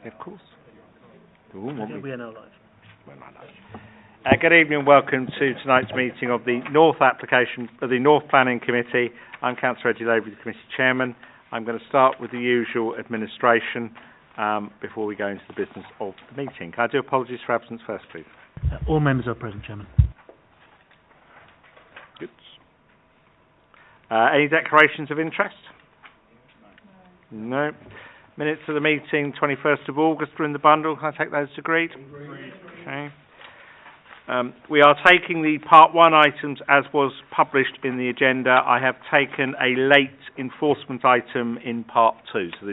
Of course. We are now live. We're not live. Good evening and welcome to tonight's meeting of the North Planning Committee. I'm Councillor Eddie Lavery, the Committee Chairman. I'm going to start with the usual administration before we go into the business of the meeting. Can I do apologies for absence first, please? All members are present, Chairman. Good. Any declarations of interest? No. Minutes of the meeting, 21st of August, are in the bundle. Can I take those as agreed? Agreed. Okay. We are taking the Part 1 items as was published in the agenda. I have taken a late enforcement item in Part 2, so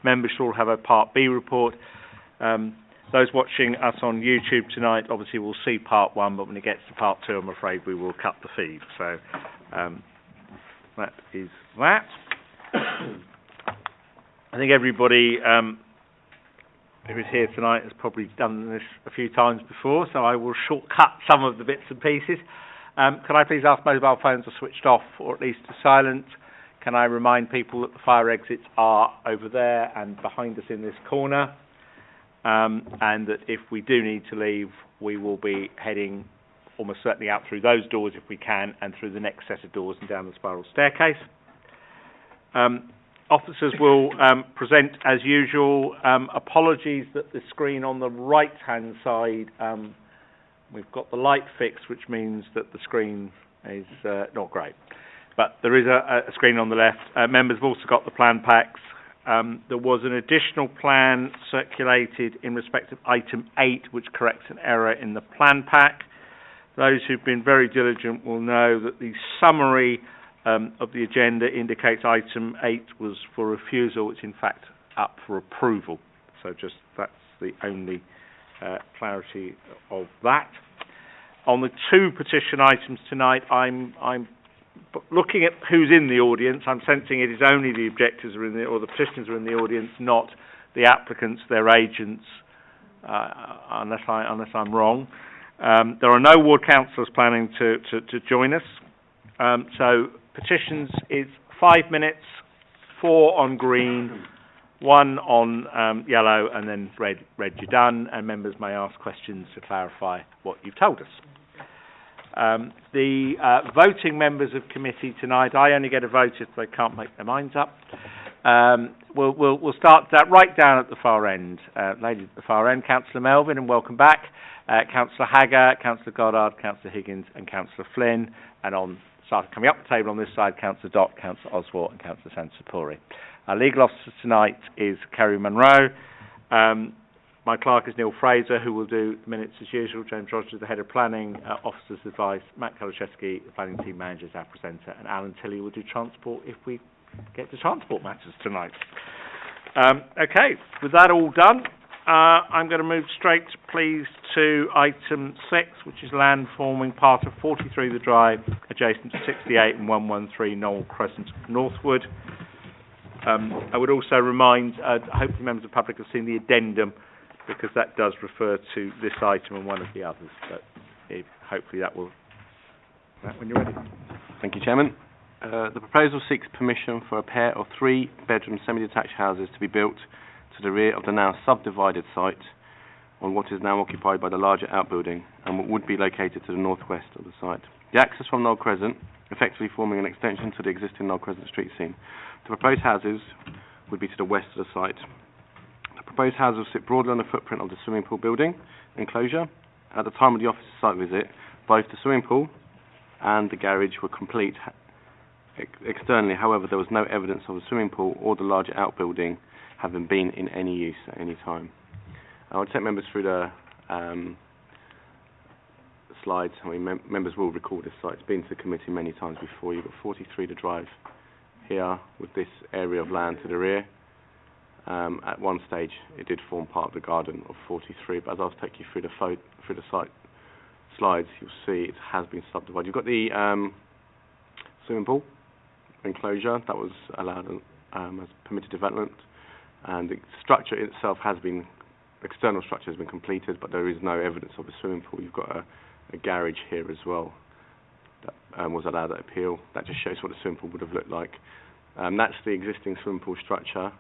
members should all have a Part B report. Those watching us on YouTube tonight obviously will see Part 1, but when it gets to Part 2, I'm afraid we will cut the feed. So that is that. I think everybody who is here tonight has probably done this a few times before, so I will shortcut some of the bits and pieces. Can I please ask mobile phones are switched off or at least to silent? Can I remind people that the fire exits are over there and behind us in this corner, and that if we do need to leave, we will be heading almost certainly out through those doors if we can, and through the next set of doors and down the spiral staircase. Officers will present as usual. Apologies that the screen on the right-hand side, we've got the light fixed, which means that the screen is not great. But there is a screen on the left. Members have also got the plan packs. There was an additional plan circulated in respect of item 8, which corrects an error in the plan pack. Those who've been very diligent will know that the summary of the agenda indicates item 8 was for refusal. It's in fact up for approval. So just that's the only clarity of that. On the two petition items tonight, I'm looking at who's in the audience. I'm sensing it is only the objectors are in the, or the petitioners are in the audience, not the applicants, their agents, unless I'm wrong. There are no ward councillors planning to join us. So petitions is 5 minutes, 4 on green, 1 on yellow, and then red you're done, and members may ask questions to clarify what you've told us. The voting members of committee tonight, I only get a vote if they can't make their minds up. We'll start right down at the far end. Lady at the far end, Councillor Melvin, and welcome back. Councillor Haggart, Councillor Goddard, Councillor Higgins, and Councillor Flynn, and coming up the table on this side, Councillor Dott, Councillor Oswald, and Councillor Sansapuri. Our legal officer tonight is Kerry Munro. My clerk is Neil Fraser, who will do minutes as usual. James Rogers, the head of planning, officers' advice. Matt Koloszewski, the planning team manager, is our presenter, and Alan Tilley will do transport if we get to transport matters tonight. Okay, with that all done, I'm going to move straight, please, to item 6, which is land forming part of 43 The Drive, adjacent to 68 and 113 Knoll Crescent, Northwood. I would also remind, hopefully members of the public have seen the addendum, because that does refer to this item and one of the others. But hopefully that will... when you're ready. Thank you, Chairman. The proposal seeks permission for a pair of 3-bedroom semi-detached houses to be built to the rear of the now subdivided site on what is now occupied by the larger outbuilding and what would be located to the northwest of the site. The access from Knoll Crescent, effectively forming an extension to the existing Knoll Crescent street scene. The proposed houses would be to the west of the site. The proposed houses will sit broadly on the footprint of the swimming pool building enclosure. At the time of the officer's site visit, both the swimming pool and the garage were complete externally. However, there was no evidence of the swimming pool or the larger outbuilding having been in any use at any time. I'll take members through the slides. Members will recall this site. It's been to the committee many times before. You've got 43 to drive here with this area of land to the rear. At one stage, it did form part of the garden of 43, but as I'll take you through the site slides, you'll see it has been subdivided. You've got the swimming pool enclosure that was allowed as permitted development, and the structure itself external structure has been completed, but there is no evidence of a swimming pool. You've got a garage here as well that was allowed at appeal. That just shows what the swimming pool would have looked like. That's the existing swimming pool structure.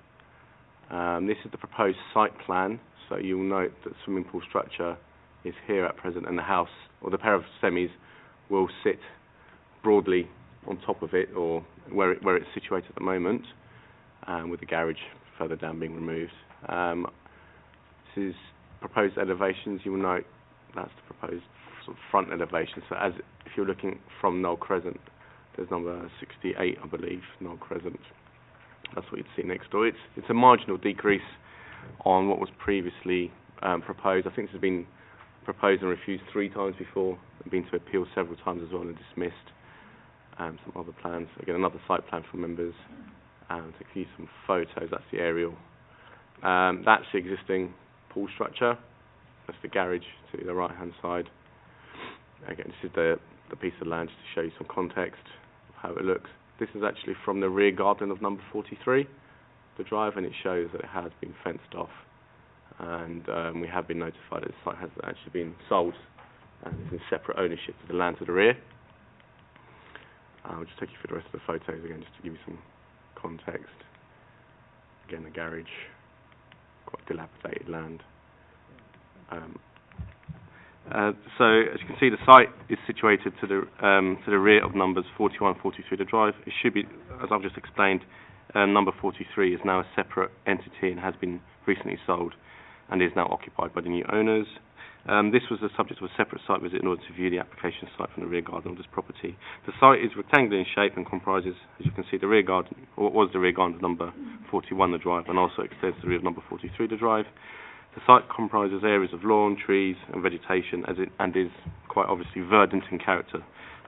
This is the proposed site plan, so you'll note that the swimming pool structure is here at present, and the house, or the pair of semis, will sit broadly on top of it, or where it's situated at the moment, with the garage further down being removed. This is proposed elevations. You will note that's the proposed sort of front elevation. So if you're looking from Knoll Crescent, there's number 68, I believe, Knoll Crescent. That's what you'd see next door. It's a marginal decrease on what was previously proposed. I think this has been proposed and refused 3 times before, and been to appeal several times as well and dismissed. Some other plans. Again, another site plan for members. To give you some photos, that's the aerial. That's the existing pool structure. That's the garage to the right-hand side. Again, this is the piece of land just to show you some context of how it looks. This is actually from the rear garden of number 43, the drive, and it shows that it has been fenced off. And we have been notified that the site has actually been sold and is in separate ownership to the land to the rear. I'll just take you through the rest of the photos again, just to give you some context. Again, the garage, quite dilapidated land. So, as you can see, the site is situated to the rear of numbers 41 and 43, the drive. It should be, as I've just explained, number 43 is now a separate entity and has been recently sold and is now occupied by the new owners. This was the subject of a separate site visit in order to view the application site from the rear garden of this property. The site is rectangular in shape and comprises, as you can see, the rear garden, or what was the rear garden of number 41, the drive, and also extends to the rear of number 43, the drive. The site comprises areas of lawn, trees and vegetation and is quite obviously verdant in character,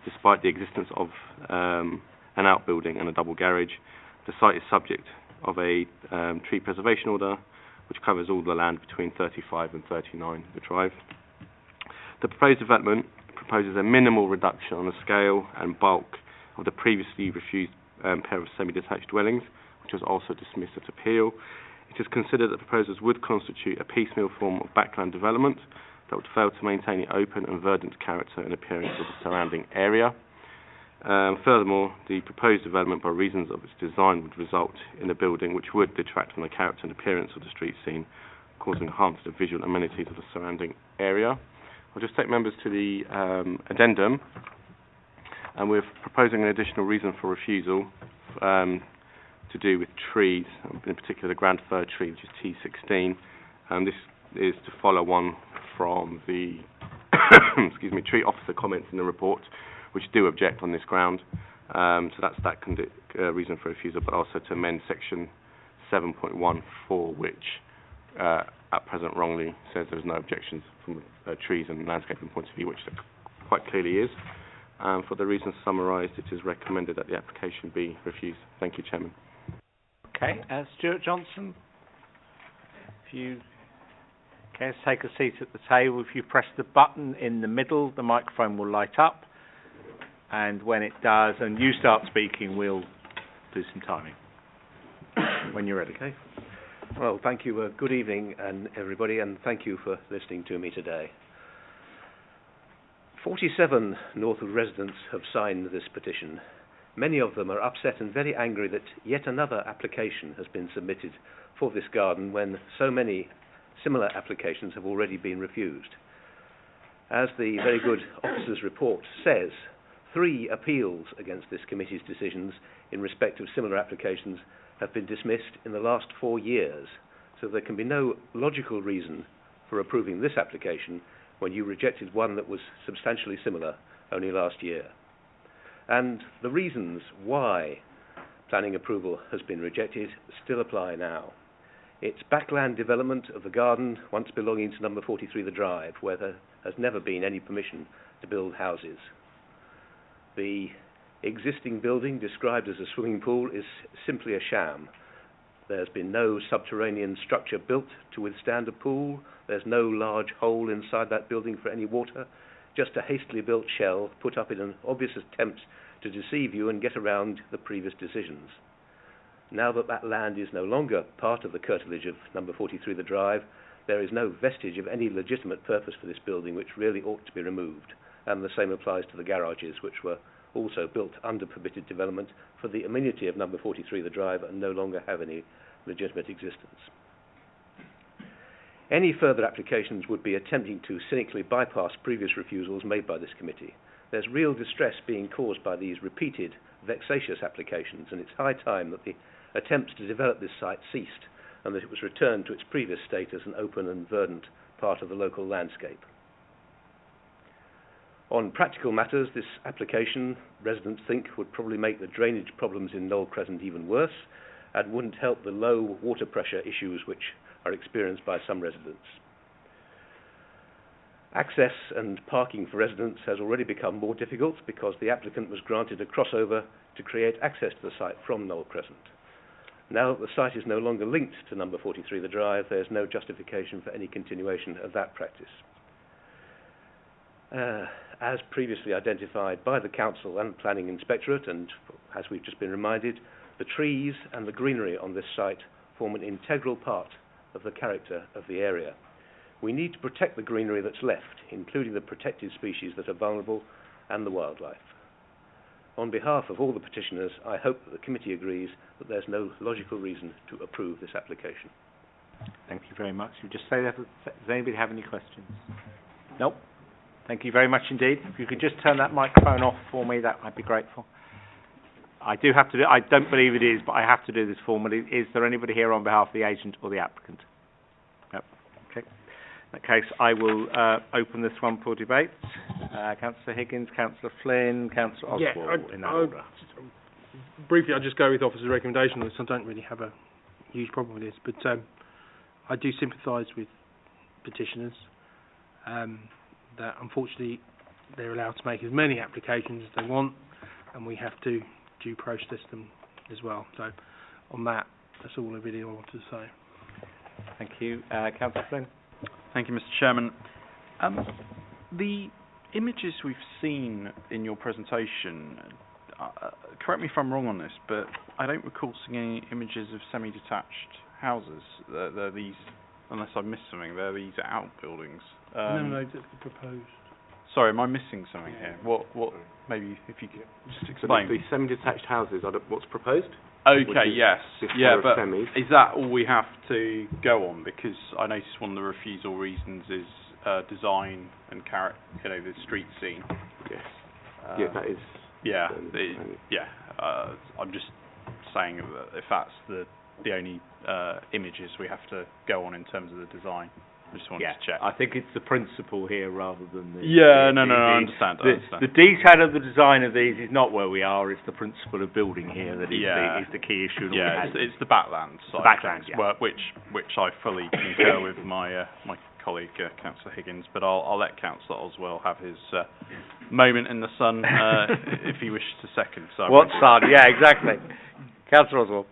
despite the existence of an outbuilding and a double garage. The site is subject of a tree preservation order, which covers all the land between 35 and 39, the drive. The proposed development proposes a minimal reduction on the scale and bulk of the previously refused pair of semi-detached dwellings, which was also dismissed at appeal. It is considered that proposals would constitute a piecemeal form of backland development that would fail to maintain the open and verdant character and appearance of the surrounding area. Furthermore, the proposed development, by reasons of its design, would result in a building which would detract from the character and appearance of the street scene, causing harm to the visual amenities of the surrounding area. I'll just take members to the addendum, and we're proposing an additional reason for refusal to do with trees, in particular the grand fir tree, which is T16. This is to follow on from the tree officer comments in the report, which do object on this ground. So that's that reason for refusal, but also to amend section 7.14, which at present wrongly says there's no objections from trees and landscaping point of view, which there quite clearly is. For the reasons summarised, it is recommended that the application be refused. Thank you, Chairman. Okay, Stuart Johnson, if you care to take a seat at the table, if you press the button in the middle, the microphone will light up, and when it does, and you start speaking, we'll do some timing. When you're ready. Okay. Well, thank you. Good evening, everybody, and thank you for listening to me today. 47 Northwood residents have signed this petition. Many of them are upset and very angry that yet another application has been submitted for this garden when so many similar applications have already been refused. As the very good officer's report says, 3 appeals against this committee's decisions in respect of similar applications have been dismissed in the last 4 years, so there can be no logical reason for approving this application when you rejected one that was substantially similar only last year. And the reasons why planning approval has been rejected still apply now. It's backland development of the garden once belonging to number 43 The Drive, where there has never been any permission to build houses. The existing building, described as a swimming pool, is simply a sham. There's been no subterranean structure built to withstand a pool. There's no large hole inside that building for any water. Just a hastily built shell put up in an obvious attempt to deceive you and get around the previous decisions. Now that that land is no longer part of the curtilage of number 43 The Drive, there is no vestige of any legitimate purpose for this building, which really ought to be removed. And the same applies to the garages, which were also built under permitted development for the amenity of number 43 The Drive and no longer have any legitimate existence. Any further applications would be attempting to cynically bypass previous refusals made by this committee. There's real distress being caused by these repeated, vexatious applications, and it's high time that the attempts to develop this site ceased and that it was returned to its previous state as an open and verdant part of the local landscape. On practical matters, this application, residents think, would probably make the drainage problems in Knoll Crescent even worse and wouldn't help the low water pressure issues which are experienced by some residents. Access and parking for residents has already become more difficult because the applicant was granted a crossover to create access to the site from Knoll Crescent. Now that the site is no longer linked to number 43 The Drive, there is no justification for any continuation of that practice. As previously identified by the Council and Planning Inspectorate, and as we've just been reminded, the trees and the greenery on this site form an integral part of the character of the area. We need to protect the greenery that's left, including the protected species that are vulnerable and the wildlife. On behalf of all the petitioners, I hope that the committee agrees that there's no logical reason to approve this application. Thank you very much. You just say that. Does anybody have any questions? Nope. Thank you very much indeed. If you could just turn that microphone off for me, that I'd be grateful. I don't believe it is, but I have to do this formally. Is there anybody here on behalf of the agent or the applicant? No. Okay. In that case, I will open this one for debate. Councillor Higgins, Councillor Flynn, Councillor Oswald, in that order. Briefly, I'll just go with officer's recommendation. I don't really have a huge problem with this, but I do sympathise with petitioners that unfortunately they're allowed to make as many applications as they want, and we have to due process them as well. So on that, that's all I really wanted to say. Thank you. Councillor Flynn. Thank you, Mr. Chairman. The images we've seen in your presentation, correct me if I'm wrong on this, but I don't recall seeing any images of semi-detached houses. They're these, unless I've missed something, they're these outbuildings. No, that's the proposed. Sorry, am I missing something here? What? Maybe if you could just explain. So the semi-detached houses are what's proposed? Okay, yes. Yeah, but semis. is that all we have to go on? Because I noticed one of the refusal reasons is design and the street scene. Yes. Yeah, that is. Yeah, I'm just saying that if that's the only images we have to go on in terms of the design. I just wanted to check. I think it's the principle here rather than the... Yeah, no, I understand. The detail of the design of these is not where we are, it's the principle of building here that is the key issue. Yeah, it's the backland side. Backland, which I fully concur with my colleague, Councillor Higgins, but I'll let Councillor Oswell have his moment in the sun if he wishes to second. So what sun? Yeah, exactly. Councillor Oswell.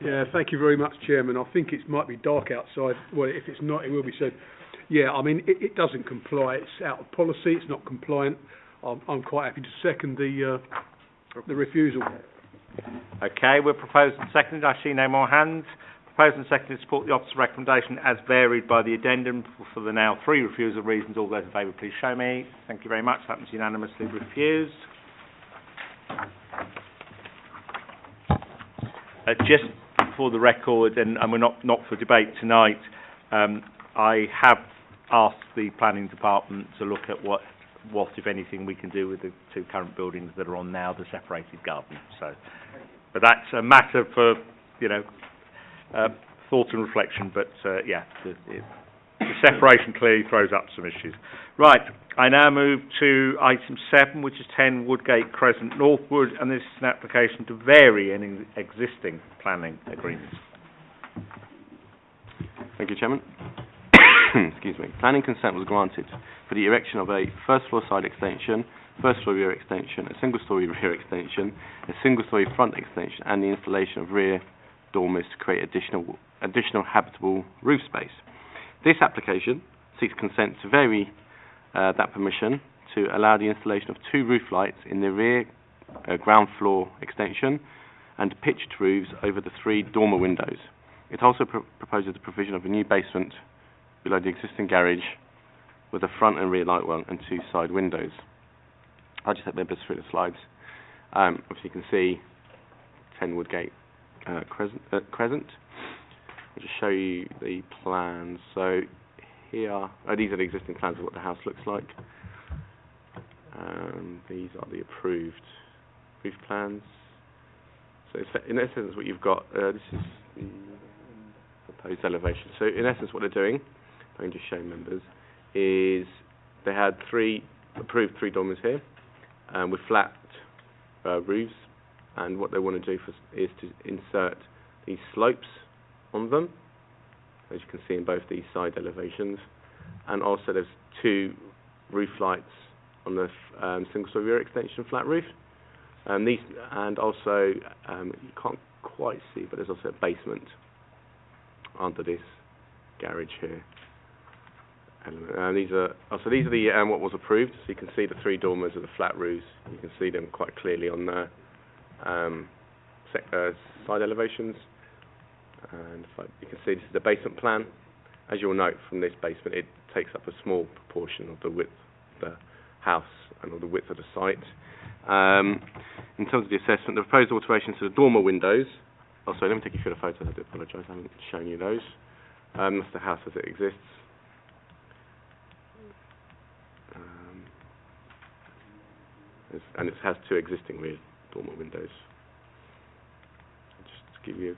Yeah, thank you very much, Chairman. I think it might be dark outside. Well, if it's not, it will be said. Yeah, I mean, it doesn't comply. It's out of policy. It's not compliant. I'm quite happy to second the refusal. Okay, we're proposed and seconded. I see no more hands. Proposed and seconded to support the officer's recommendation as varied by the addendum for the now 3 refusal reasons. All those in favour, please show me. Thank you very much. That was unanimously refused. Just for the record, and we're not for debate tonight, I have asked the planning department to look at what if anything we can do with the 2 current buildings that are on now the separated garden. So, but that's a matter for thought and reflection. But the separation clearly throws up some issues. Right, I now move to item 7, which is 10 Woodgate Crescent Northwood, and this is an application to vary any existing planning agreements. Thank you, Chairman. Excuse me. Planning consent was granted for the erection of a first-floor side extension, first-floor rear extension, a single-storey rear extension, a single-storey front extension, and the installation of rear dormers to create additional habitable roof space. This application seeks consent to vary that permission to allow the installation of 2 roof lights in the rear ground floor extension and pitched roofs over the 3 dormer windows. It also proposes the provision of a new basement below the existing garage with a front and rear light well and 2 side windows. I'll just take members through the slides. Obviously you can see 10 Woodgate Crescent. I'll just show you the plans. So here, these are the existing plans of what the house looks like. These are the approved roof plans. So it's, in essence, what you've got, this is the proposed elevation. So in essence, what they're doing, if I can just show members, is they had approved three dormers here with flat roofs, and what they want to do is to insert these slopes on them, as you can see in both these side elevations, and also there's two roof lights on the single-story rear extension flat roof. And also, you can't quite see, but there's also a basement under this garage here. And these are the what was approved. So you can see the three dormers of the flat roofs. You can see them quite clearly on the side elevations. And you can see this is the basement plan. As you'll note from this basement, it takes up a small proportion of the width of the house and of the width of the site. In terms of the assessment, the proposed alterations to the dormer windows. Oh, sorry, let me take you through the photos. I do apologise, I haven't shown you those. That's the house as it exists. And it has two existing rear dormer windows. Just to give you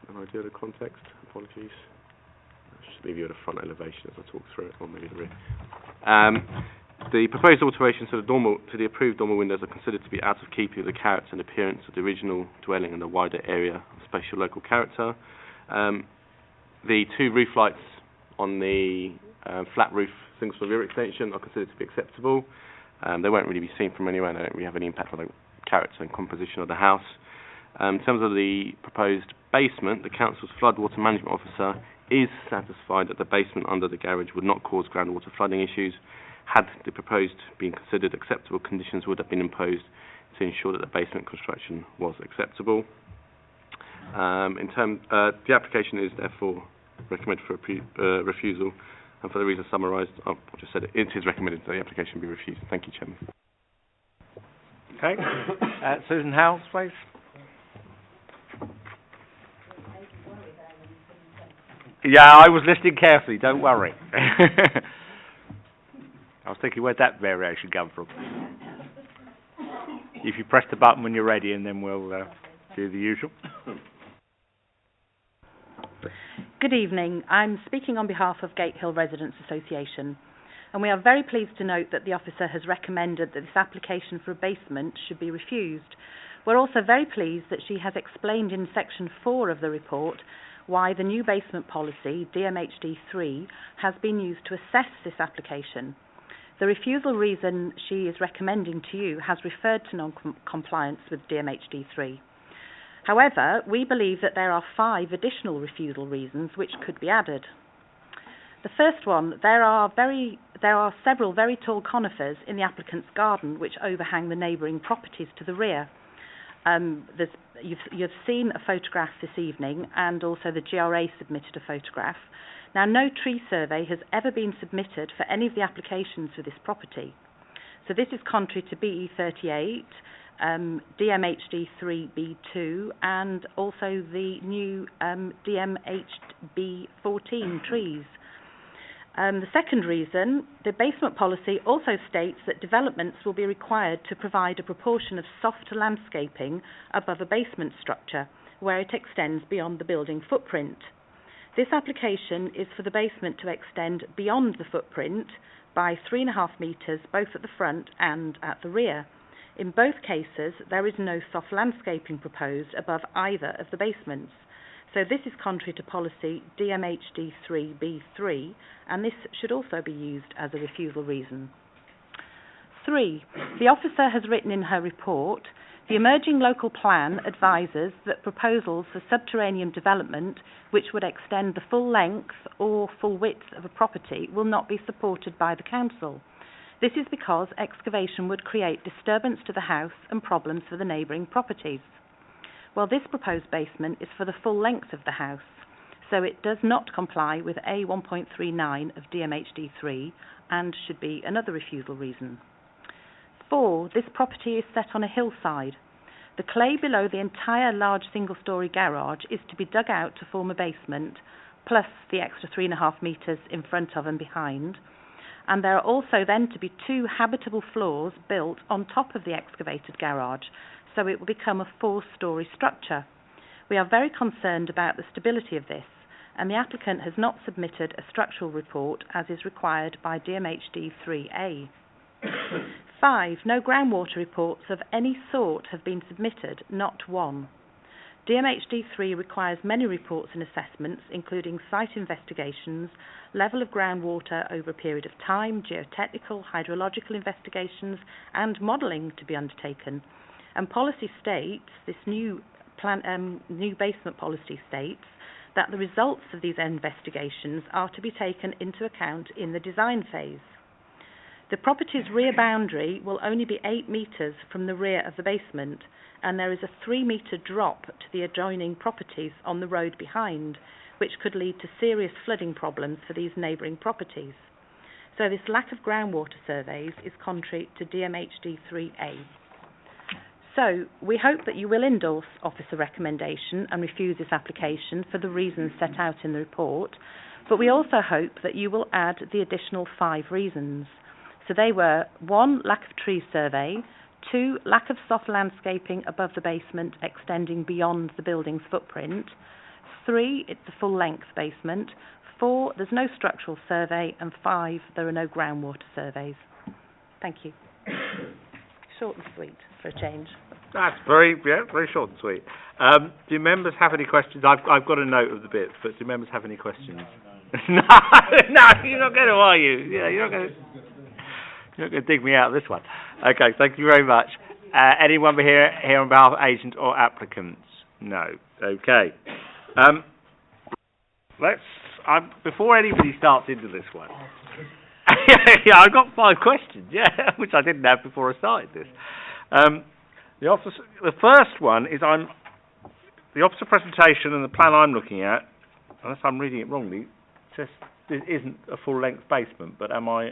an idea of the context, apologies. I'll just leave you at the front elevation as I talk through it, or maybe the rear. The proposed alterations to the approved dormer windows are considered to be out of keeping with the character and appearance of the original dwelling and the wider area of special local character. The two roof lights on the flat roof single-story rear extension are considered to be acceptable. They won't really be seen from anywhere, and they don't really have any impact on the character and composition of the house. In terms of the proposed basement, the council's floodwater management officer is satisfied that the basement under the garage would not cause groundwater flooding issues. Had the proposed been considered, acceptable conditions would have been imposed to ensure that the basement construction was acceptable. The application is therefore recommended for refusal, and for the reasons summarised, I've just said it is recommended that the application be refused. Thank you, Chairman. Okay. Susan Howells, please. Yeah, I was listening carefully, don't worry. I was thinking, where'd that variation come from? If you press the button when you're ready, and then we'll do the usual. Good evening. I'm speaking on behalf of Gatehill Residents Association, and we are very pleased to note that the officer has recommended that this application for a basement should be refused. We're also very pleased that she has explained in section 4 of the report why the new basement policy, DMHD3, has been used to assess this application. The refusal reason she is recommending to you has referred to non-compliance with DMHD3. However, we believe that there are 5 additional refusal reasons which could be added. The first one, there are several very tall conifers in the applicant's garden which overhang the neighbouring properties to the rear. You've seen a photograph this evening, and also the GRA submitted a photograph. Now, no tree survey has ever been submitted for any of the applications for this property. So this is contrary to BE38, DMHD3B2, and also the new DMHB14 trees. The second reason, the basement policy also states that developments will be required to provide a proportion of soft landscaping above a basement structure where it extends beyond the building footprint. This application is for the basement to extend beyond the footprint by 3.5 metres both at the front and at the rear. In both cases, there is no soft landscaping proposed above either of the basements. So this is contrary to policy DMHD3B3, and this should also be used as a refusal reason. 3. The officer has written in her report, the emerging local plan advises that proposals for subterranean development which would extend the full length or full width of a property will not be supported by the council. This is because excavation would create disturbance to the house and problems for the neighbouring properties. Well, this proposed basement is for the full length of the house, so it does not comply with A1.39 of DMHD3 and should be another refusal reason. 4. This property is set on a hillside. The clay below the entire large single-storey garage is to be dug out to form a basement, plus the extra 3.5 metres in front of and behind. And there are also then to be 2 habitable floors built on top of the excavated garage, so it will become a 4-storey structure. We are very concerned about the stability of this, and the applicant has not submitted a structural report as is required by DMHD 3A. 5. No groundwater reports of any sort have been submitted, not one. DMHD 3 requires many reports and assessments, including site investigations, level of groundwater over a period of time, geotechnical, hydrological investigations, and modelling to be undertaken. And policy states, this new basement policy states, that the results of these investigations are to be taken into account in the design phase. The property's rear boundary will only be 8 metres from the rear of the basement, and there is a 3-metre drop to the adjoining properties on the road behind, which could lead to serious flooding problems for these neighbouring properties. So this lack of groundwater surveys is contrary to DMHD 3A. So we hope that you will endorse officer recommendation and refuse this application for the reasons set out in the report, but we also hope that you will add the additional 5 reasons. So they were 1, lack of tree survey, 2, lack of soft landscaping above the basement extending beyond the building's footprint, 3, it's a full-length basement, 4, there's no structural survey, and 5, there are no groundwater surveys. Thank you. Short and sweet for a change. That's very short and sweet. Do members have any questions? I've got a note of the bits, but do members have any questions? No, you're not going to, are you? Yeah, you're not going to dig me out of this one. Okay, thank you very much. Anyone here on behalf of agent or applicants? No. Okay. Before anybody starts into this one. Yeah, I've got 5 questions. Yeah, which I didn't have before I started this. The first one is the officer presentation and the plan I'm looking at. Unless I'm reading it wrongly, says it isn't a full-length basement. But am I?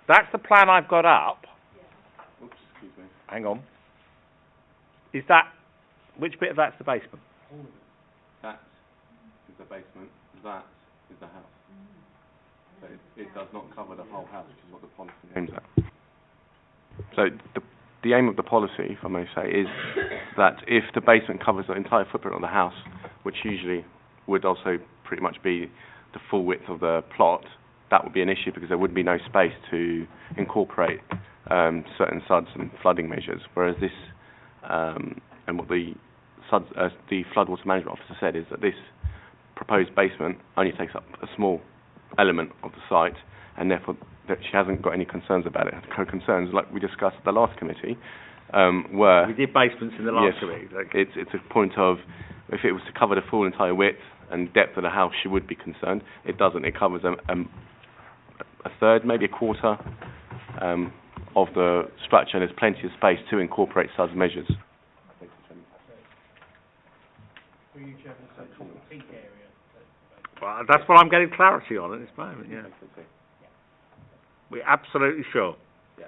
That's the plan I've got up. Oops, excuse me. Hang on. Is that, which bit of that's the basement? That is the basement, that is the house. So it does not cover the whole house, which is what the policy aims at. So the aim of the policy, if I may say, is that if the basement covers the entire footprint of the house, which usually would also pretty much be the full width of the plot, that would be an issue because there would be no space to incorporate certain SUDs and flooding measures. Whereas this, and what the floodwater management officer said, is that this proposed basement only takes up a small element of the site, and therefore that she hasn't got any concerns about it. Her concerns, like we discussed at the last committee, were... We did basements in the last committee. Okay. It's a point of, if it was to cover the full entire width and depth of the house, she would be concerned. It doesn't. It covers a third, maybe a quarter of the structure, and there's plenty of space to incorporate such measures. Well, that's what I'm getting clarity on at this moment, yeah. We're absolutely sure. Yeah.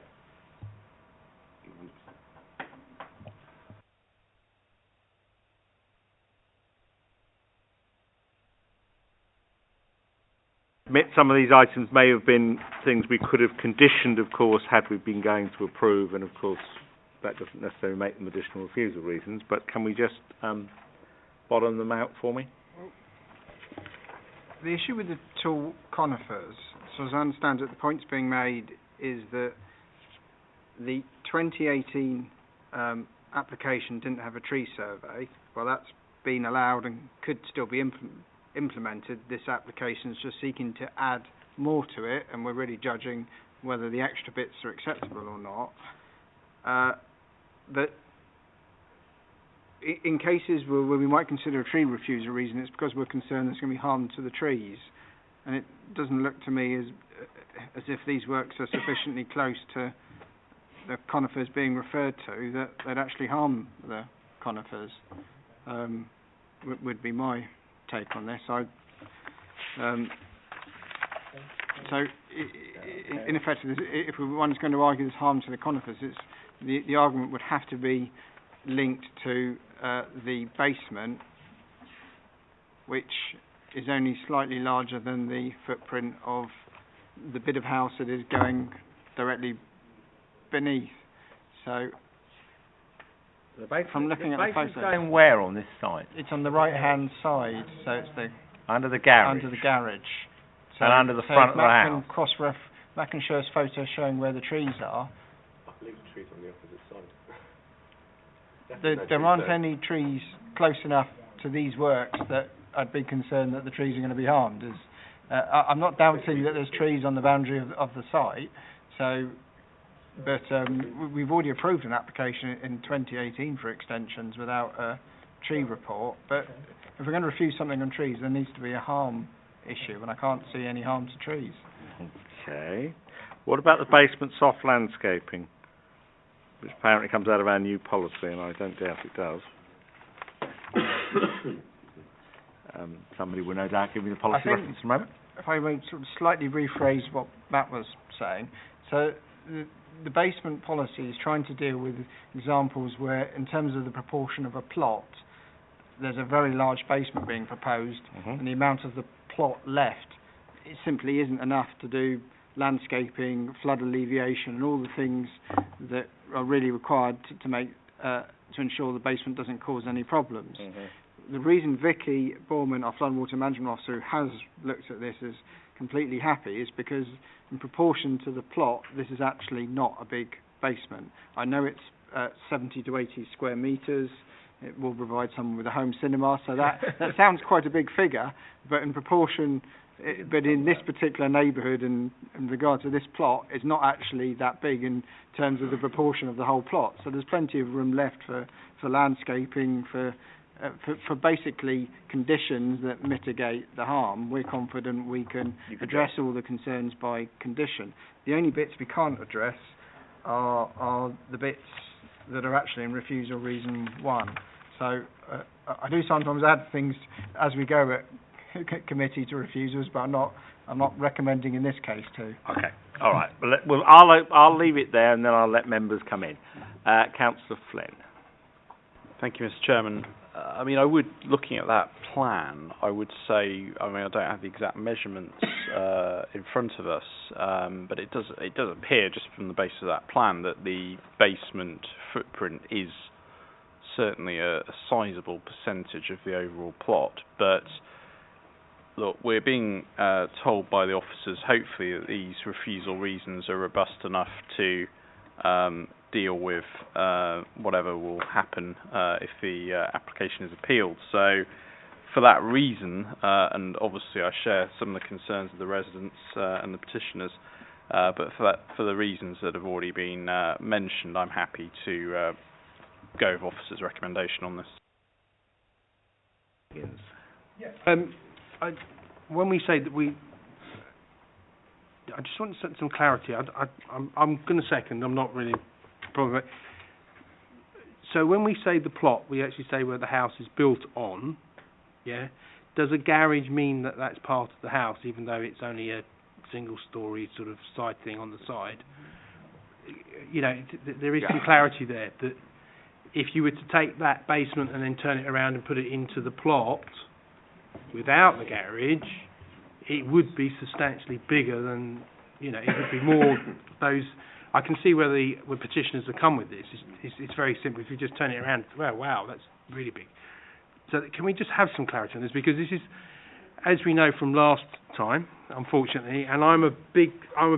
Admit some of these items may have been things we could have conditioned, of course, had we been going to approve, and of course that doesn't necessarily make them additional refusal reasons, but can we just bottom them out for me? The issue with the tall conifers, so as I understand it, the points being made is that the 2018 application didn't have a tree survey. Well, that's been allowed and could still be implemented. This application is just seeking to add more to it, and we're really judging whether the extra bits are acceptable or not. But in cases where we might consider a tree refusal reason, it's because we're concerned there's going to be harm to the trees. And it doesn't look to me as if these works are sufficiently close to the conifers being referred to that they'd actually harm the conifers. Would be my take on this. So, in effect, if one's going to argue there's harm to the conifers, the argument would have to be linked to the basement, which is only slightly larger than the footprint of the bit of house that is going directly beneath. So, from looking at the photos, going where on this site? it's on the right-hand side, so it's Under the garage. under the garage. So, And under the front of the Matt house. Can Matt can show us photos showing where the trees are. I believe the tree's on the opposite side. There aren't any trees close enough to these works that I'd be concerned that the trees are going to be harmed. I'm not doubting that there's trees on the boundary of the site, but we've already approved an application in 2018 for extensions without a tree report. But if we're going to refuse something on trees, there needs to be a harm issue, and I can't see any harm to trees. Okay. What about the basement soft landscaping, which apparently comes out of our new policy, and I don't doubt it does. Somebody will no doubt give me the policy reference in a moment. If I may sort of slightly rephrase what Matt was saying, so the basement policy is trying to deal with examples where, in terms of the proportion of a plot, there's a very large basement being proposed, and the amount of the plot left, it simply isn't enough to do landscaping, flood alleviation, and all the things that are really required to make to ensure the basement doesn't cause any problems. The reason Vicky Borman, our flood and water management officer, has looked at this as completely happy is because, in proportion to the plot, this is actually not a big basement. I know it's 70 to 80 square metres. It will provide someone with a home cinema, so that sounds quite a big figure, but in proportion, but in this particular neighbourhood and in regard to this plot, it's not actually that big in terms of the proportion of the whole plot. So there's plenty of room left for landscaping, for basically conditions that mitigate the harm. We're confident we can address all the concerns by condition. The only bits we can't address are the bits that are actually in refusal reason 1. So I do sometimes add things as we go at committee to refusals, but I'm not recommending in this case to. Okay. All right. Well, I'll leave it there, and then I'll let members come in. Councillor Flynn. Thank you, Mr. Chairman. Looking at that plan, I would say, I don't have the exact measurements in front of us, but it does appear, just from the basis of that plan, that the basement footprint is certainly a sizable percentage of the overall plot. But look, we're being told by the officers, hopefully, that these refusal reasons are robust enough to deal with whatever will happen if the application is appealed. So, for that reason, and obviously I share some of the concerns of the residents and the petitioners, but for the reasons that have already been mentioned, I'm happy to go with officers' recommendation on this. When we say that I just want to set some clarity. I'm going to second. I'm not really problem. So when we say the plot, we actually say where the house is built on. Yeah. Does a garage mean that that's part of the house, even though it's only a single-storey sort of side thing on the side? There is some clarity there that if you were to take that basement and then turn it around and put it into the plot without the garage, it would be substantially bigger than, it would be more those. I can see where the petitioners have come with this. It's very simple. If you just turn it around, wow, that's really big. So can we just have some clarity on this? Because this is, as we know from last time, unfortunately, and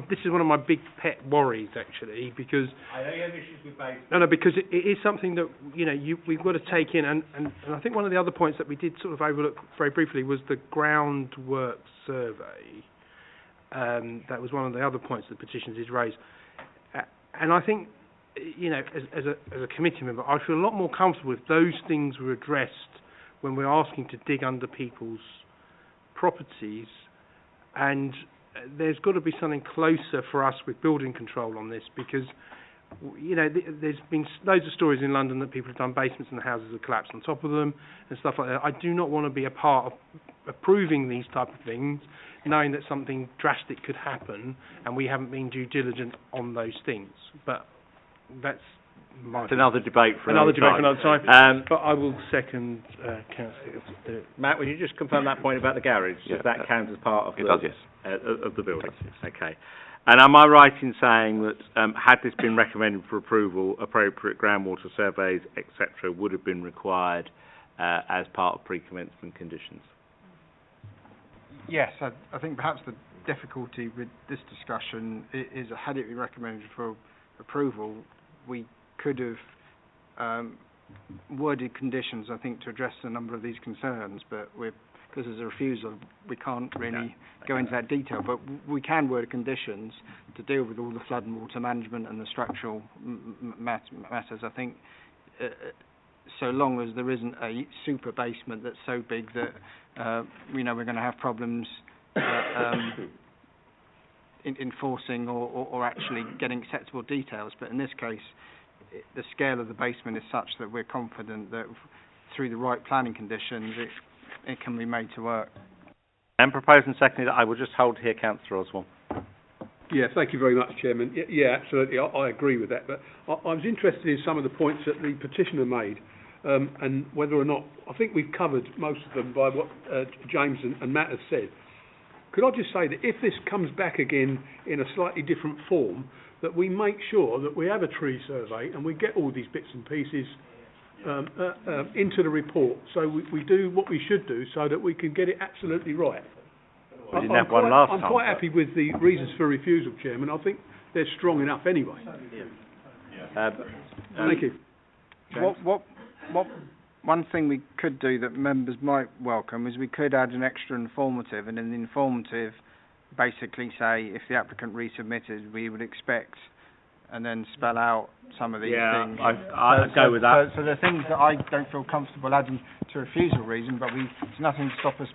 this is one of my big pet worries, actually, because I know you have issues with basements. No, because it is something that we've got to take in, and I think one of the other points that we did sort of overlook very briefly was the groundwork survey. That was one of the other points that petitioners did raise, and I think as a committee member, I feel a lot more comfortable if those things were addressed when we're asking to dig under people's properties, and there's got to be something closer for us with building control on this, because there's been loads of stories in London that people have done basements and the houses have collapsed on top of them and stuff like that. I do not want to be a part of approving these type of things, knowing that something drastic could happen and we haven't been due diligent on those things. But that's It's another debate for another time. But I will second Councillor. Matt, would you just confirm that point about the garage? Yeah, Does that count as part of it does, yes. Of the building? Okay. And am I right in saying that had this been recommended for approval, appropriate groundwater surveys, etc., would have been required as part of pre-commencement conditions? Yes, I think perhaps the difficulty with this discussion is that had it been recommended for approval, we could have worded conditions, I think, to address a number of these concerns, but because there's a refusal, we can't really go into that detail. But we can word conditions to deal with all the flood and water management and the structural matters. I think so long as there isn't a super basement that's so big that we're going to have problems enforcing or actually getting acceptable details. But in this case, the scale of the basement is such that we're confident that through the right planning conditions, it can be made to work. And proposed and seconded, I will just hold here, Councillor Oswald. Yeah, thank you very much, Chairman. Yeah, absolutely, I agree with that. But I was interested in some of the points that the petitioner made, and whether or not, I think we've covered most of them by what James and Matt have said. Could I just say that if this comes back again in a slightly different form, that we make sure that we have a tree survey and we get all these bits and pieces into the report, so we do what we should do so that we can get it absolutely right. We didn't have one last time. I'm quite happy with the reasons for refusal, Chairman. I think they're strong enough anyway. Thank you. One thing we could do that members might welcome is we could add an extra informative, and in the informative basically say if the applicant resubmitted, we would expect, and then spell out some of these things. I'd go with that. So the things that I don't feel comfortable adding to refusal reason, but there's nothing to stop us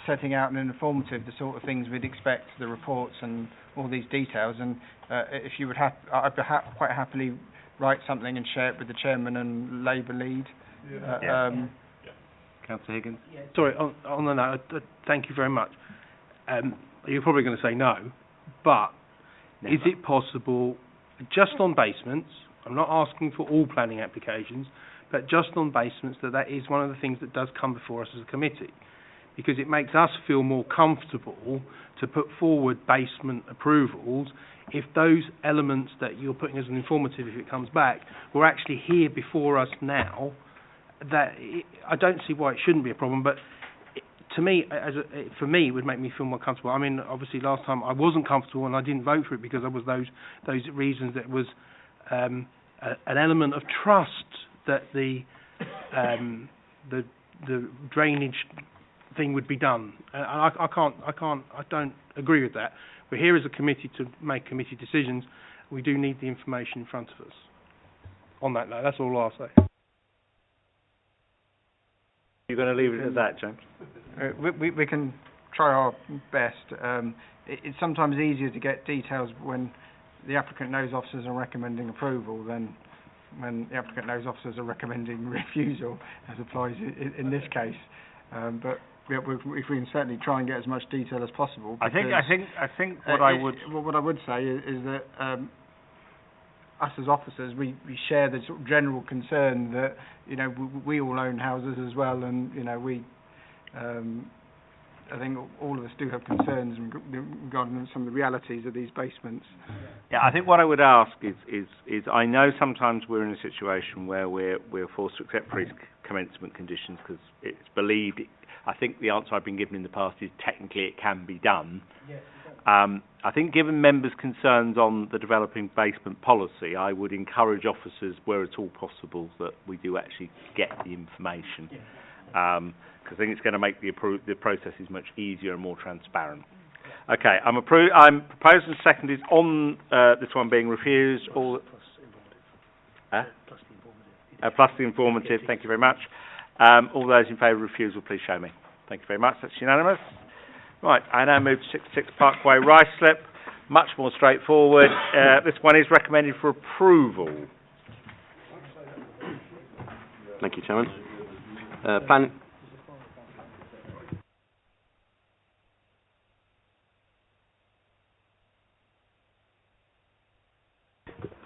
setting out in an informative the sort of things we'd expect, the reports and all these details. And if you would I'd quite happily write something and share it with the chairman and Labour lead. Councillor Higgins? Sorry, on the note, thank you very much. You're probably going to say no, but is it possible, just on basements, I'm not asking for all planning applications, but just on basements, that is one of the things that does come before us as a committee, because it makes us feel more comfortable to put forward basement approvals if those elements that you're putting as an informative, if it comes back, were actually here before us now. I don't see why it shouldn't be a problem, but to me, for me, it would make me feel more comfortable. I mean, obviously, last time I wasn't comfortable and I didn't vote for it because there was those reasons. That was an element of trust that the drainage thing would be done. I don't agree with that. We're here as a committee to make committee decisions. We do need the information in front of us. On that note, that's all I'll say. You're going to leave it at that, James? We can try our best. It's sometimes easier to get details when the applicant knows officers are recommending approval than when the applicant knows officers are recommending refusal, as applies in this case. But if we can certainly try and get as much detail as possible. I think what I would say is that us as officers, we share the sort of general concern that we all own houses as well, and I think all of us do have concerns regarding some of the realities of these basements. Yeah, I think what I would ask is I know sometimes we're in a situation where we're forced to accept pre-commencement conditions because it's believed. I think the answer I've been given in the past is technically it can be done. Yes, I think given members' concerns on the developing basement policy, I would encourage officers, where at all possible, that we do actually get the information. Because I think it's going to make the processes much easier and more transparent. Okay, I'm proposed and seconded on this one being refused. Plus the informative. Thank you very much. All those in favour of refusal, please show me. Thank you very much. That's unanimous. Right, I now move to 66 Parkway Rice Slip. much more straightforward. This one is recommended for approval. Thank you, Chairman.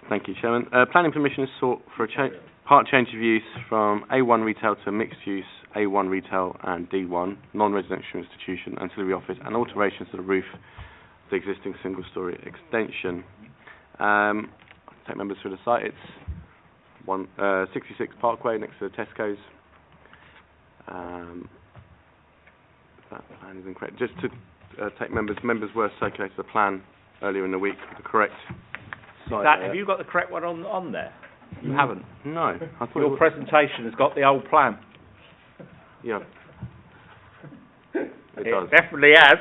Thank you, Chairman. Planning permission is sought for a part change of use from A1 retail to mixed use A1 retail and D1 non-residential institution ancillary office and alterations to the roof of the existing single-storey extension. I'll take members through the site. It's 66 Parkway next to the Tesco's. That plan is incorrect. Just to take members were circulated the plan earlier in the week with the correct site. Have you got the correct one on there? You haven't? No. I thought Your presentation has got the old plan. Yeah. It does. Definitely has.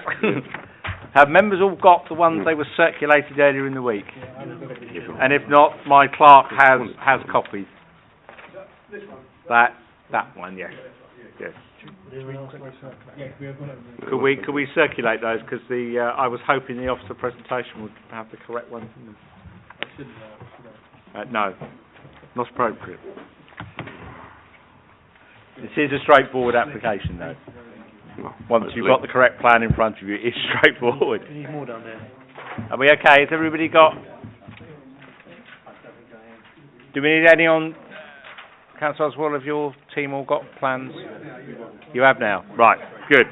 Have members all got the ones they were circulated earlier in the week? And if not, my clerk has copies. That one, yes. Yes. Could we circulate those? Because I was hoping the officer presentation would have the correct ones in them. No, not appropriate. This is a straightforward application, though. Once you've got the correct plan in front of you, it's straightforward. We need more down there. Are we okay? Has everybody got... Do we need any on... Councillor Oswald, have your team all got plans? You have now? Right, good.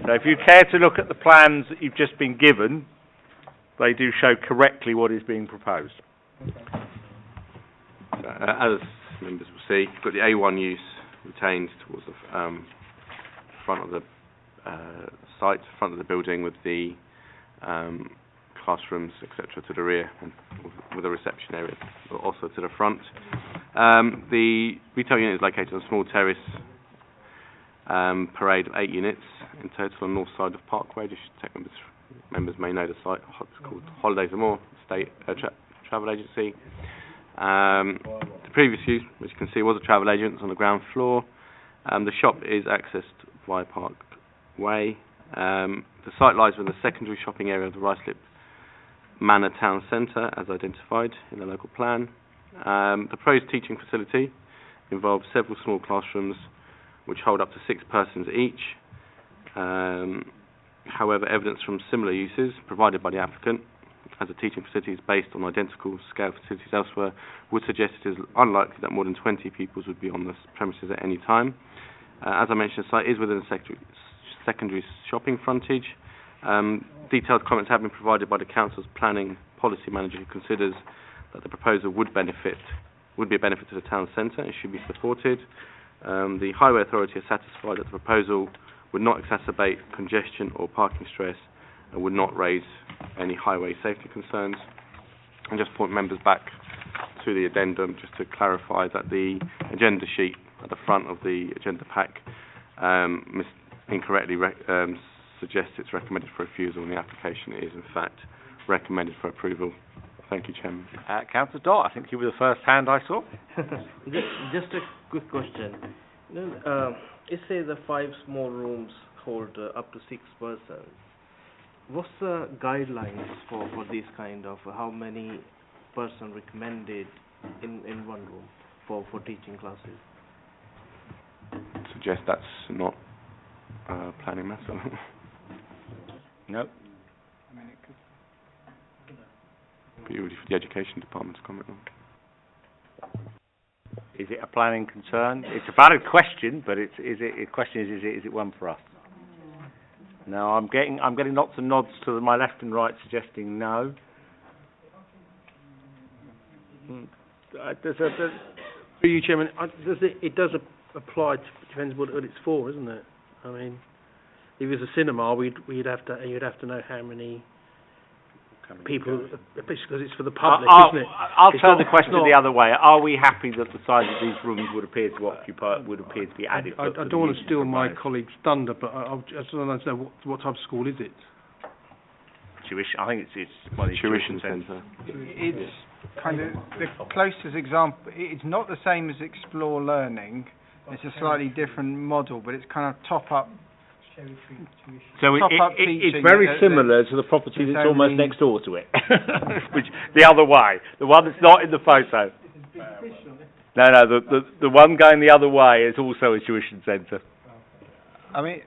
So if you care to look at the plans that you've just been given, they do show correctly what is being proposed. As members will see, you've got the A1 use retained towards the front of the site, front of the building, with the classrooms, etc., to the rear, and with a reception area also to the front. The retail unit is located on a small terrace parade of 8 units in total on the north side of Parkway. Just check members may know the site. It's called Holidays and More State Travel Agency. The previous use, as you can see, was a travel agent on the ground floor. The shop is accessed via Parkway. The site lies within the secondary shopping area of the Ruislip Manor Town Centre, as identified in the local plan. The proposed teaching facility involves several small classrooms which hold up to 6 persons each. However, evidence from similar uses provided by the applicant, as the teaching facility is based on identical scale facilities elsewhere, would suggest it is unlikely that more than 20 pupils would be on the premises at any time. As I mentioned, the site is within a secondary shopping frontage. Detailed comments have been provided by the council's planning policy manager, who considers that the proposal would be a benefit to the town centre and should be supported. The Highway Authority is satisfied that the proposal would not exacerbate congestion or parking stress and would not raise any highway safety concerns. And just point members back to the addendum just to clarify that the agenda sheet at the front of the agenda pack incorrectly suggests it's recommended for refusal, and the application is in fact recommended for approval. Thank you, Chairman. Councillor Dott, I think you were the first hand I saw. Just a quick question. It says the 5 small rooms hold up to 6 persons. What's the guidelines for this kind of how many person recommended in one room for teaching classes? Suggest that's not a planning matter. No. I mean, it could... Be really for the education department to comment on. Is it a planning concern? It's a valid question, but is it one for us? No, I'm getting lots of nods to my left and right suggesting no. For you, Chairman, it does apply. Depends what it's for, isn't it? I mean, if it's a cinema, you'd have to know how many people, because it's for the public, isn't it? I'll turn the question the other way. Are we happy that the size of these rooms would appear to be adequate? I don't want to steal my colleague's thunder, but I just want to understand what type of school is it? Tuition. I think it's one of the tuition centre. It's kind of the closest example. It's not the same as Explore Learning. It's a slightly different model, but it's kind of top-up So Top-up it's teaching very that- similar to the property it's that's almost only- next door to it, which the other way, the one that's not in the photo. No, the one going the other way is also a tuition centre. I mean,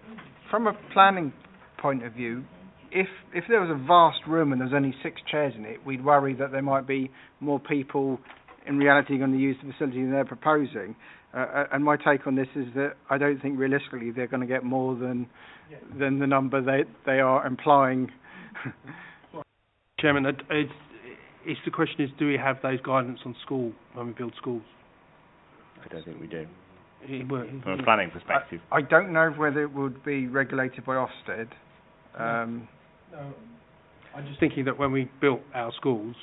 from a planning point of view, if there was a vast room and there was only 6 chairs in it, we'd worry that there might be more people in reality going to use the facility than they're proposing. And my take on this is that I don't think realistically they're going to get more than the number they are implying. Chairman, it's the question is, do we have those guidance on school when we build schools? I don't think we do. From a planning perspective. I don't know whether it would be regulated by Ofsted. No, I'm just thinking that when we built our schools,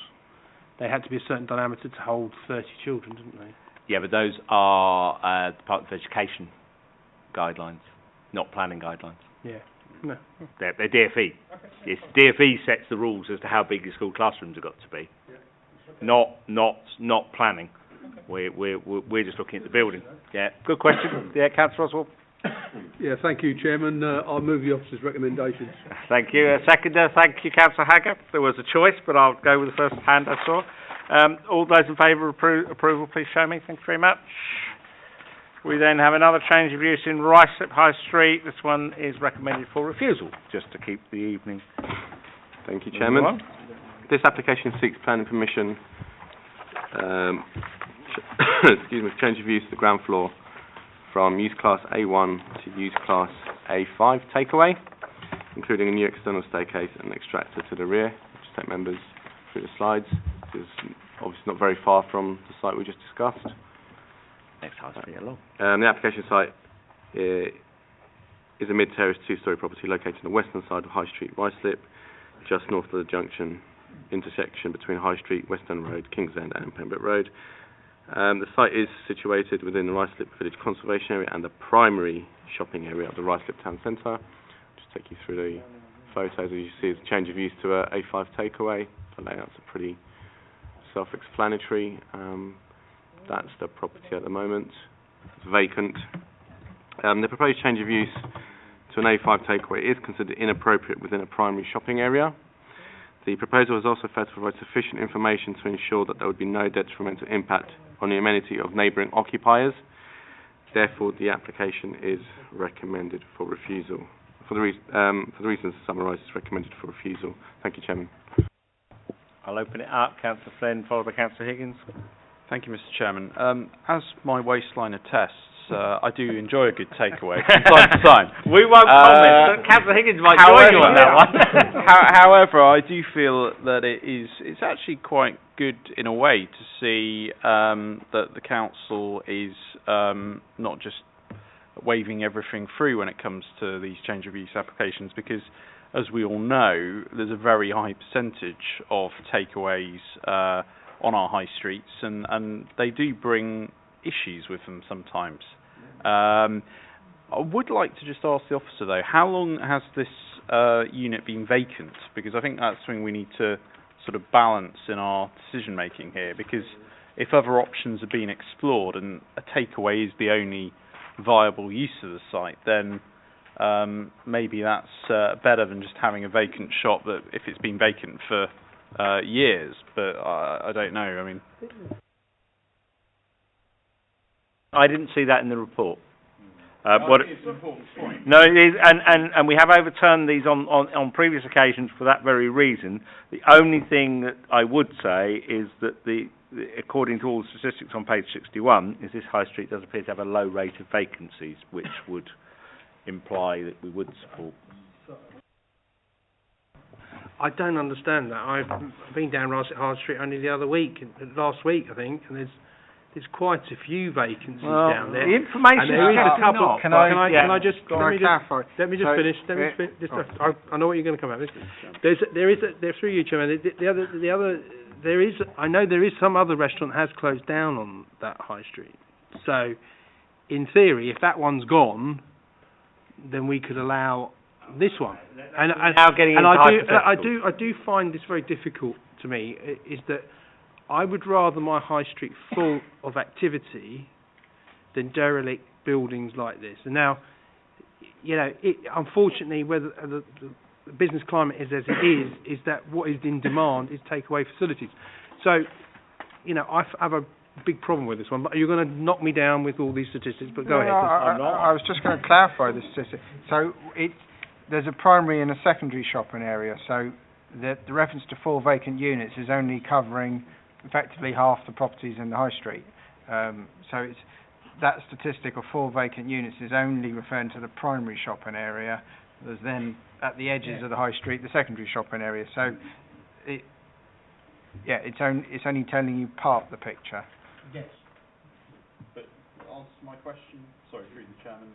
they had to be a certain diameter to hold 30 children, didn't they? Yeah, but those are Department of Education guidelines, not planning guidelines. Yeah. No. They're DfE. It's DfE sets the rules as to how big your school classrooms have got to be, not planning. We're just looking at the building. Yeah, good question. Yeah, Councillor Oswald. Yeah, thank you, Chairman. I'll move the officer's recommendations. Thank you. Seconder, thank you, Councillor Haggard. There was a choice, but I'll go with the first hand I saw. All those in favour of approval, please show me. Thank you very much. We then have another change of use in Ruislip High Street. This one is recommended for refusal, just to keep the evening. Thank you, Chairman. This application seeks planning permission excuse me, change of use to the ground floor from use class A1 to use class A5 takeaway, including a new external staircase and extractor to the rear. I'll just take members through the slides. It's obviously not very far from the site we just discussed. Next high street along. The application site is a mid-terrace 2-storey property located on the western side of High Street, Ruislip, just north of the junction intersection between High Street, West End Road, King's End and Pembroke Road. The site is situated within the Ruislip Village Conservation Area and the primary shopping area of the Ruislip Town Centre. Just take you through the photos. As you see, it's a change of use to a A5 takeaway. The layout's are pretty self-explanatory. That's the property at the moment. It's vacant. The proposed change of use to an A5 takeaway is considered inappropriate within a primary shopping area. The proposal has also failed to provide sufficient information to ensure that there would be no detrimental impact on the amenity of neighbouring occupiers. Therefore, the application is recommended for refusal. For the reasons summarised, it's recommended for refusal. Thank you, Chairman. I'll open it up. Councillor Flynn, followed by Councillor Higgins. Thank you, Mr. Chairman. As my waistline attests, I do enjoy a good takeaway from time to time. We won't comment, but Councillor Higgins might join you on that one. However, I do feel that it's actually quite good in a way to see that the council is not just waving everything through when it comes to these change of use applications, because as we all know, there's a very high percentage of takeaways on our high streets, and they do bring issues with them sometimes. I would like to just ask the officer though, how long has this unit been vacant? Because I think that's something we need to sort of balance in our decision making here, because if other options are being explored and a takeaway is the only viable use of the site, then maybe that's better than just having a vacant shop that if it's been vacant for years, but I don't know. I mean, I didn't see that in the report. It's an important point. No, it is, and we have overturned these on previous occasions for that very reason. The only thing that I would say is that according to all the statistics on page 61, is this high street does appear to have a low rate of vacancies, which would imply that we would support. I don't understand that. I've been down Ruislip High Street only the other week, last week I think, and there's quite a few vacancies down there. The information and there is a couple. Can I just clarify? Let me just finish. I know what you're going to come at. Through you, Chairman. The other there is. I know there is some other restaurant has closed down on that high street. So, in theory, if that one's gone, then we could allow this one. And I do find this very difficult to me. Is that I would rather my high street full of activity than derelict buildings like this. And now, unfortunately, whether the business climate is as it is that what is in demand is takeaway facilities. So, I have a big problem with this one, but you're going to knock me down with all these statistics, but go ahead. I was just going to clarify this statistic. So there's a primary and a secondary shopping area, so the reference to 4 vacant units is only covering effectively half the properties in the high street. So that statistic of 4 vacant units is only referring to the primary shopping area. There's then, at the edges of the high street, the secondary shopping area. So it's only telling you part of the picture. Yes. But to answer my question, sorry, through the chairman,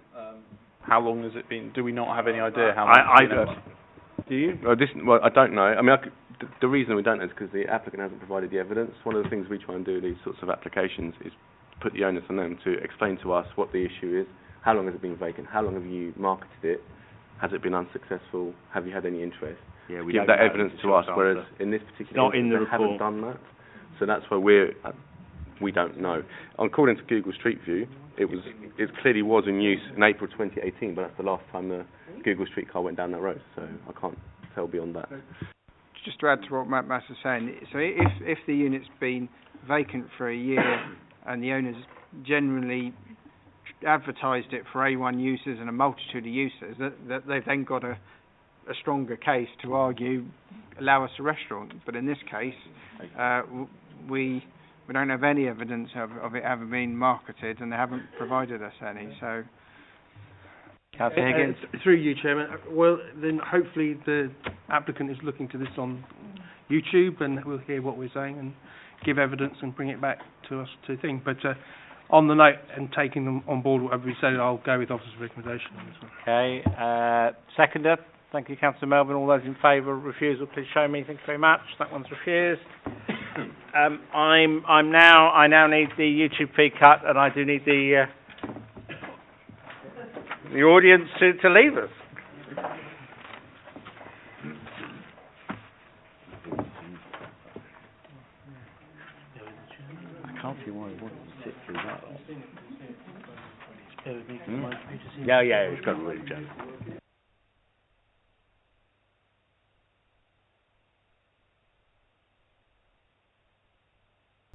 how long has it been? Do we not have any idea how long it's been? Do you? I don't know. I mean, the reason we don't know is because the applicant hasn't provided the evidence. One of the things we try and do with these sorts of applications is put the onus on them to explain to us what the issue is. How long has it been vacant? How long have you marketed it? Has it been unsuccessful? Have you had any interest? Yeah, we give that evidence to us, whereas in this particular instance, they haven't done that. So that's why we don't know. According to Google Street View, it clearly was in use in April 2018, but that's the last time the Google Street car went down that road, so I can't tell beyond that. Just to add to what Matt was saying, so if the unit's been vacant for a year and the owner's generally advertised it for A1 uses and a multitude of uses, that they've then got a stronger case to argue, allow us a restaurant. But in this case, we don't have any evidence of it having been marketed, and they haven't provided us any. So, Councillor Higgins, through you, Chairman. Well, then hopefully the applicant is looking to this on YouTube, and we'll hear what we're saying and give evidence and bring it back to us to think. But on the note and taking them on board, whatever we said, I'll go with officer's recommendation on this one. Okay. Seconder. Thank you, Councillor Melbourne. All those in favour of refusal, please show me. Thank you very much. That one's refused. I now need the YouTube feed cut, and I do need the audience to leave us. I can't see why he wants to sit through that. Yeah, it's got to be, Joe.